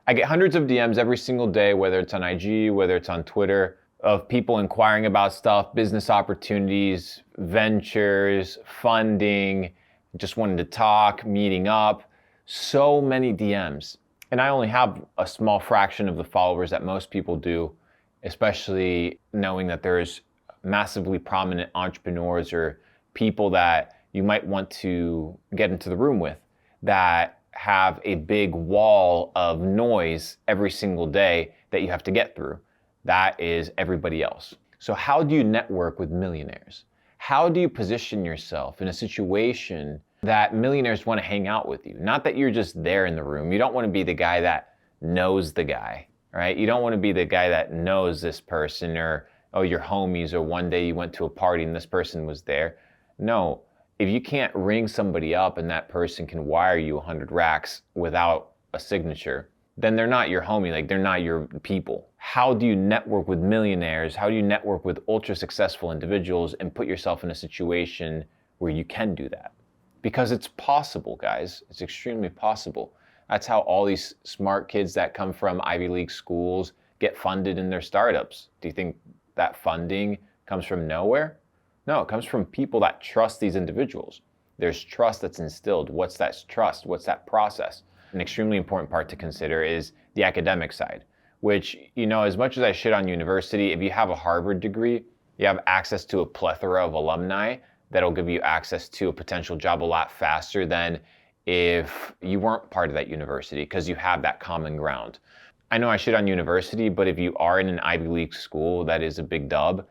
I get hundreds of DMs every single day, whether it's on IG, whether it's on Twitter, of people inquiring about stuff, business opportunities, ventures, funding, just wanting to talk, meeting up. So many DMs. And I only have a small fraction of the followers that most people do, especially knowing that there's massively prominent entrepreneurs or people that you might want to get into the room with that have a big wall of noise every single day that you have to get through. That is everybody else. So how do you network with millionaires? How do you position yourself in a situation that millionaires want to hang out with you? Not that you're just there in the room. You don't want to be the guy that knows the guy, right? You don't want to be the guy that knows this person or, oh, your homies, or one day you went to a party and this person was there. No, if you can't ring somebody up and that person can wire you 100 racks without a signature, then they're not your homie, like they're not your people. How do you network with millionaires? How do you network with ultra successful individuals and put yourself in a situation where you can do that? Because it's possible, guys. It's extremely possible. That's how all these smart kids that come from Ivy League schools get funded in their startups. Do you think that funding comes from nowhere? No, it comes from people that trust these individuals. There's trust that's instilled. What's that trust? What's that process? An extremely important part to consider is the academic side, which, as much as I shit on university, if you have a Harvard degree, you have access to a plethora of alumni that'll give you access to a potential job a lot faster than if you weren't part of that university, because you have that common ground. I know I shit on university, but if you are in an Ivy League school, that is a big dub.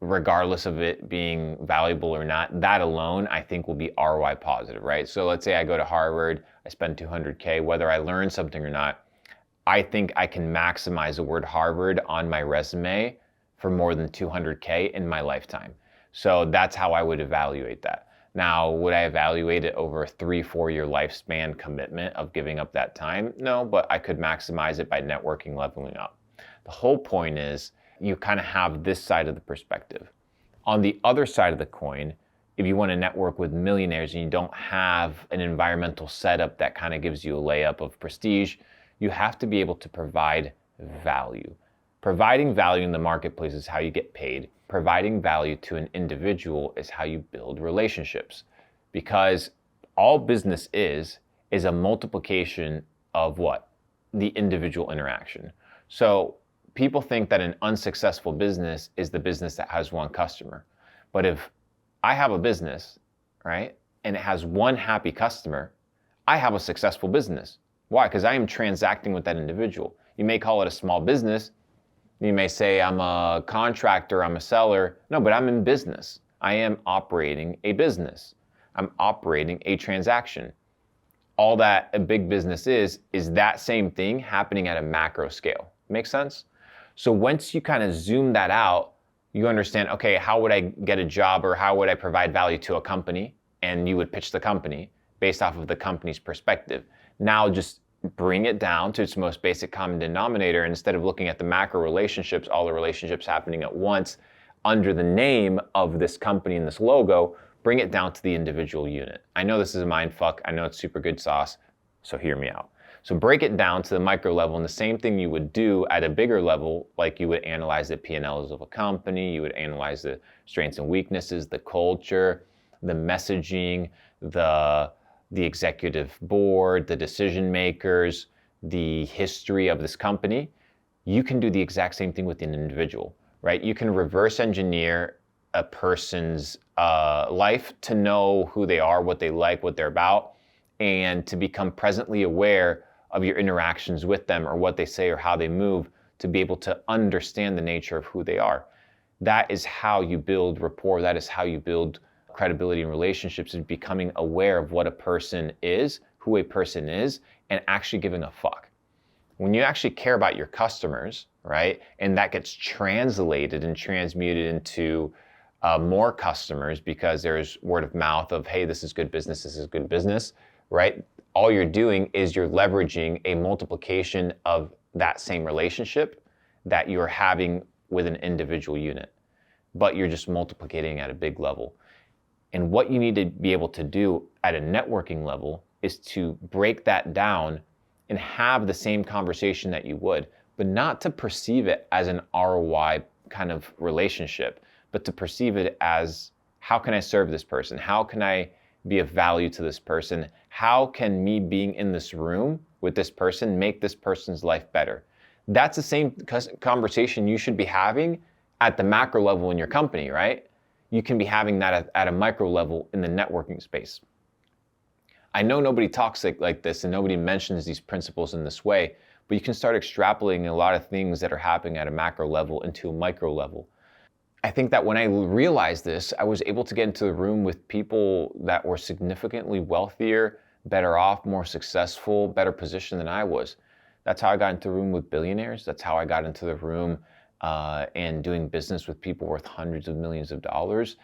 Regardless of it being valuable or not, that alone I think will be ROI positive, right? So let's say I go to Harvard, I spend $200K, whether I learn something or not, I think I can maximize the word Harvard on my resume for more than $200K in my lifetime. So that's how I would evaluate that. Now, would I evaluate it over a 3-4 year lifespan commitment of giving up that time? No, but I could maximize it by networking, leveling up. The whole point is, you kind of have this side of the perspective. On the other side of the coin, if you want to network with millionaires and you don't have an environmental setup that kind of gives you a layup of prestige, you have to be able to provide value. Providing value in the marketplace is how you get paid. Providing value to an individual is how you build relationships. Because all business is a multiplication of what? The individual interaction. So people think that an unsuccessful business is the business that has one customer. But if I have a business, right, and it has one happy customer, I have a successful business. Why? Because I am transacting with that individual. You may call it a small business. You may say I'm a contractor, I'm a seller. No, but I'm in business. I am operating a business. I'm operating a transaction. All that a big business is that same thing happening at a macro scale. Make sense? So once you kind of zoom that out, you understand, okay, how would I get a job or how would I provide value to a company? And you would pitch the company based off of the company's perspective. Now just bring it down to its most basic common denominator. Instead of looking at the macro relationships, all the relationships happening at once under the name of this company and this logo, bring it down to the individual unit. I know this is a mind fuck. I know it's super good sauce, so hear me out. So break it down to the micro level, and the same thing you would do at a bigger level, like you would analyze the P&Ls of a company, you would analyze the strengths and weaknesses, the culture, the messaging, the executive board, the decision makers, the history of this company. You can do the exact same thing with an individual, right? You can reverse engineer a person's life to know who they are, what they like, what they're about, and to become presently aware of your interactions with them or what they say or how they move, to be able to understand the nature of who they are. That is how you build rapport. That is how you build credibility in relationships, is becoming aware of what a person is, who a person is, and actually giving a fuck. When you actually care about your customers, right, and that gets translated and transmuted into more customers because there's word of mouth of, hey, this is good business, right? All you're doing is you're leveraging a multiplication of that same relationship that you're having with an individual unit, but you're just multiplicating at a big level. And what you need to be able to do at a networking level is to break that down and have the same conversation that you would, but not to perceive it as an ROI kind of relationship, but to perceive it as, how can I serve this person? How can I be of value to this person? How can me being in this room with this person make this person's life better? That's the same conversation you should be having at the macro level in your company, right? You can be having that at a micro level in the networking space. I know nobody talks like this and nobody mentions these principles in this way, but you can start extrapolating a lot of things that are happening at a macro level into a micro level. I think that when I realized this, I was able to get into the room with people that were significantly wealthier, better off, more successful, better positioned than I was. That's how I got into the room with billionaires. That's how I got into the room and doing business with people worth hundreds of millions of dollars.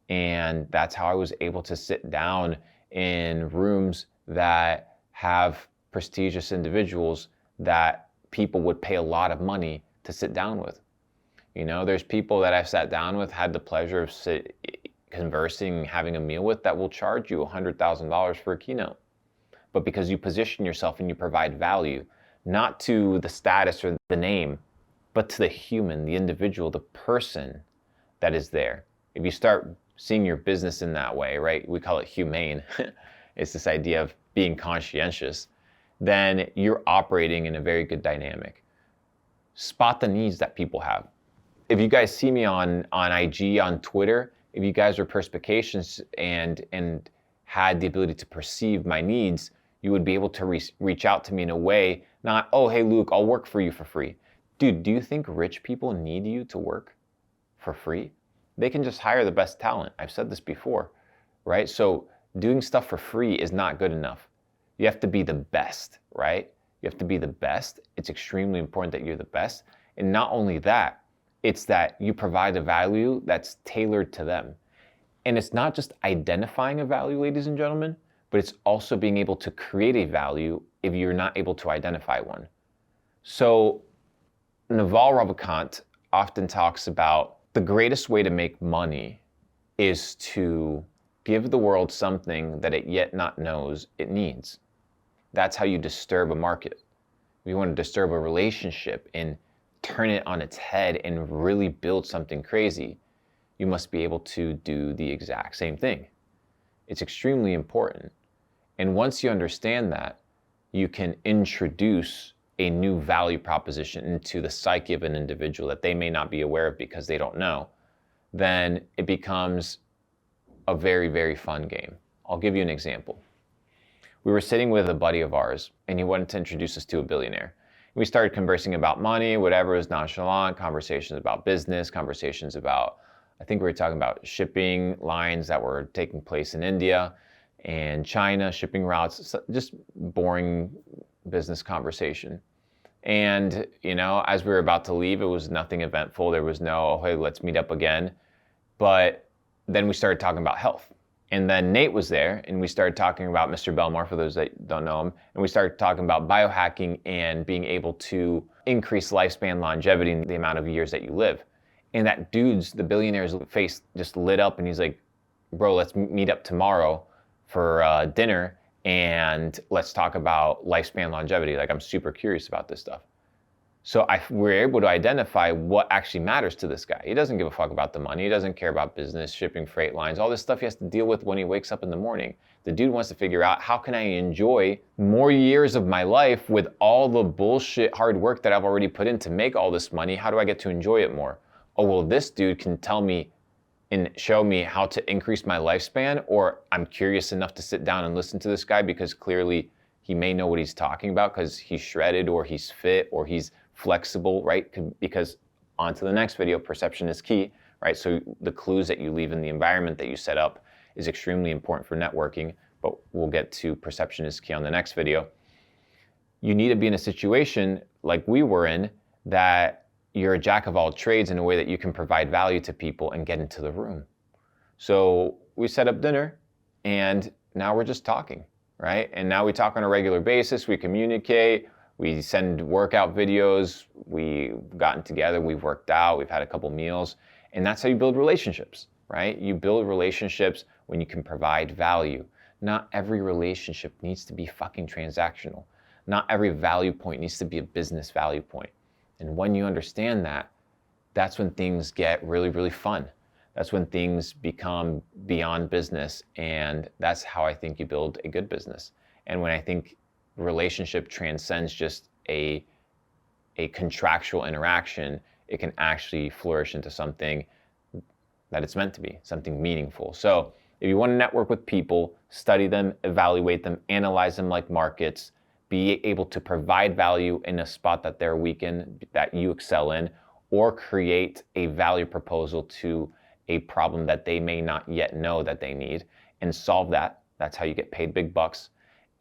And that's how I was able to sit down in rooms that have prestigious individuals that people would pay a lot of money to sit down with. You know, there's people that I've sat down with, had the pleasure of conversing, having a meal with, that will charge you $100,000 for a keynote. But because you position yourself and you provide value, not to the status or the name, but to the human, the individual, the person that is there. If you start seeing your business in that way, right? We call it humane. It's this idea of being conscientious. Then you're operating in a very good dynamic. Spot the needs that people have. If you guys see me on IG, on Twitter, if you guys were perspicacious and had the ability to perceive my needs, you would be able to reach out to me in a way, not, oh, hey, Luke, I'll work for you for free. Dude, do you think rich people need you to work for free? They can just hire the best talent. I've said this before, right? So doing stuff for free is not good enough. You have to be the best, right? You have to be the best. It's extremely important that you're the best. And not only that, it's that you provide a value that's tailored to them. And it's not just identifying a value, ladies and gentlemen, but it's also being able to create a value if you're not able to identify one. So Naval Ravikant often talks about the greatest way to make money is to give the world something that it yet not knows it needs. That's how you disturb a market. If you want to disturb a relationship and turn it on its head and really build something crazy, you must be able to do the exact same thing. It's extremely important. And once you understand that, you can introduce a new value proposition into the psyche of an individual that they may not be aware of because they don't know. Then it becomes a very, very fun game. I'll give you an example. We were sitting with a buddy of ours and he wanted to introduce us to a billionaire. We started conversing about money, whatever, was nonchalant, conversations about business, conversations about, I think we were talking about shipping lines that were taking place in India and China, shipping routes, just boring business conversation. And, you know, as we were about to leave, it was nothing eventful. There was no, oh, hey, let's meet up again. But then we started talking about health. And then Nate was there, and we started talking about Mr. Belmar, for those that don't know him. And we started talking about biohacking and being able to increase lifespan longevity and the amount of years that you live. And that the billionaire's face just lit up, and he's like, bro, let's meet up tomorrow for dinner, and let's talk about lifespan longevity. Like, I'm super curious about this stuff. So we're able to identify what actually matters to this guy. He doesn't give a fuck about the money. He doesn't care about business, shipping, freight lines, all this stuff he has to deal with when he wakes up in the morning. The dude wants to figure out, how can I enjoy more years of my life with all the bullshit hard work that I've already put in to make all this money? How do I get to enjoy it more? Oh, well, this dude can tell me and show me how to increase my lifespan, or I'm curious enough to sit down and listen to this guy because clearly he may know what he's talking about because he's shredded or he's fit or he's flexible, right? Because on to the next video, perception is key, right? So the clues that you leave in the environment that you set up is extremely important for networking, but we'll get to perception is key on the next video. You need to be in a situation like we were in, that you're a jack of all trades in a way that you can provide value to people and get into the room. So we set up dinner and now we're just talking, right? And now we talk on a regular basis, we communicate, we send workout videos, we've gotten together, we've worked out, we've had a couple meals, and that's how you build relationships, right? You build relationships when you can provide value. Not every relationship needs to be fucking transactional. Not every value point needs to be a business value point. And when you understand that, that's when things get really, really fun. That's when things become beyond business. And that's how I think you build a good business. And when I think relationship transcends just a contractual interaction, it can actually flourish into something that it's meant to be, something meaningful. So if you want to network with people, study them, evaluate them, analyze them like markets, be able to provide value in a spot that they're weak in, that you excel in, or create a value proposal to a problem that they may not yet know that they need, and solve that. That's how you get paid big bucks.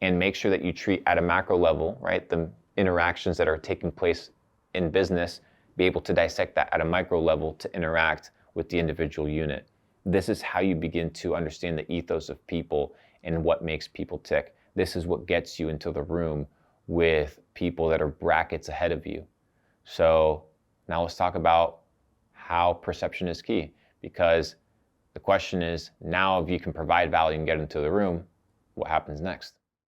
And make sure that you treat at a macro level, right, the interactions that are taking place in business, be able to dissect that at a micro level to interact with the individual unit. This is how you begin to understand the ethos of people and what makes people tick. This is what gets you into the room with people that are brackets ahead of you. So now let's talk about how perception is key, because the question is, now if you can provide value and get into the room, what happens next?